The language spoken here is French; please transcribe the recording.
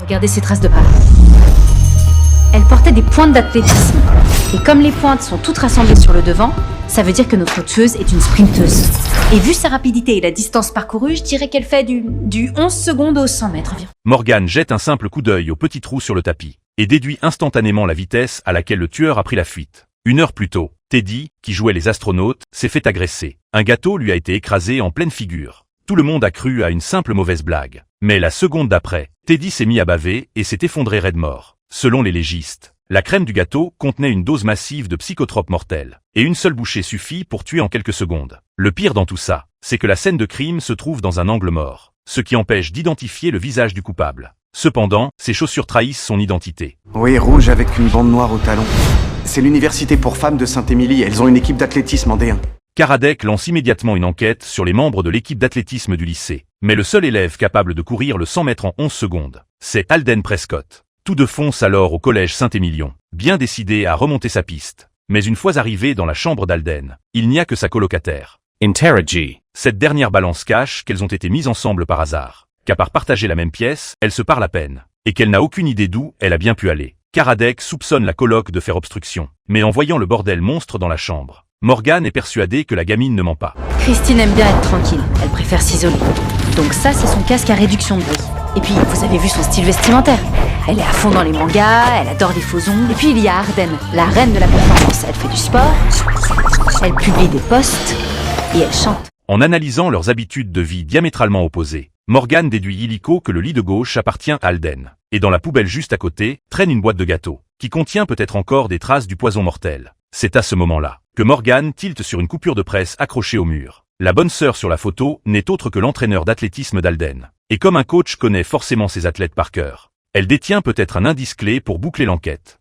Regardez ces traces de pas. Elle portait des pointes d'athlétisme. Et comme les pointes sont toutes rassemblées sur le devant, ça veut dire que notre tueuse est une sprinteuse. Et vu sa rapidité et la distance parcourue, je dirais qu'elle fait du 11 secondes aux 100 mètres environ. Morgan jette un simple coup d'œil au petit trou sur le tapis et déduit instantanément la vitesse à laquelle le tueur a pris la fuite. 1 heure plus tôt, Teddy, qui jouait les astronautes, s'est fait agresser. Un gâteau lui a été écrasé en pleine figure. Tout le monde a cru à une simple mauvaise blague. Mais la seconde d'après, Teddy s'est mis à baver et s'est effondré raide mort. Selon les légistes, la crème du gâteau contenait une dose massive de psychotrope mortel, et une seule bouchée suffit pour tuer en quelques secondes. Le pire dans tout ça, c'est que la scène de crime se trouve dans un angle mort, ce qui empêche d'identifier le visage du coupable. Cependant, ses chaussures trahissent son identité. Oui, rouge avec une bande noire au talon. C'est l'université pour femmes de Sainte-Émilie, elles ont une équipe d'athlétisme en D1. Karadec lance immédiatement une enquête sur les membres de l'équipe d'athlétisme du lycée. Mais le seul élève capable de courir le 100 mètres en 11 secondes, c'est Alden Prescott. Tous deux foncent alors au collège Saint-Émilion, bien décidé à remonter sa piste. Mais une fois arrivé dans la chambre d'Alden, il n'y a que sa colocataire. Interrogie. Cette dernière balance cache qu'elles ont été mises ensemble par hasard, qu'à part partager la même pièce, elles se parlent à peine, et qu'elle n'a aucune idée d'où elle a bien pu aller. Karadec soupçonne la coloc de faire obstruction, mais en voyant le bordel monstre dans la chambre, Morgan est persuadée que la gamine ne ment pas. Christine aime bien être tranquille, elle préfère s'isoler. Donc ça, c'est son casque à réduction de bruit. Et puis, vous avez vu son style vestimentaire. Elle est à fond dans les mangas, elle adore les faux ongles. Et puis il y a Arden, la reine de la performance. Elle fait du sport, elle publie des posts, et elle chante. En analysant leurs habitudes de vie diamétralement opposées, Morgan déduit illico que le lit de gauche appartient à Alden. Et dans la poubelle juste à côté, traîne une boîte de gâteaux, qui contient peut-être encore des traces du poison mortel. C'est à ce moment-là que Morgan tilte sur une coupure de presse accrochée au mur. La bonne sœur sur la photo n'est autre que l'entraîneur d'athlétisme d'Alden. Et comme un coach connaît forcément ses athlètes par cœur, elle détient peut-être un indice clé pour boucler l'enquête.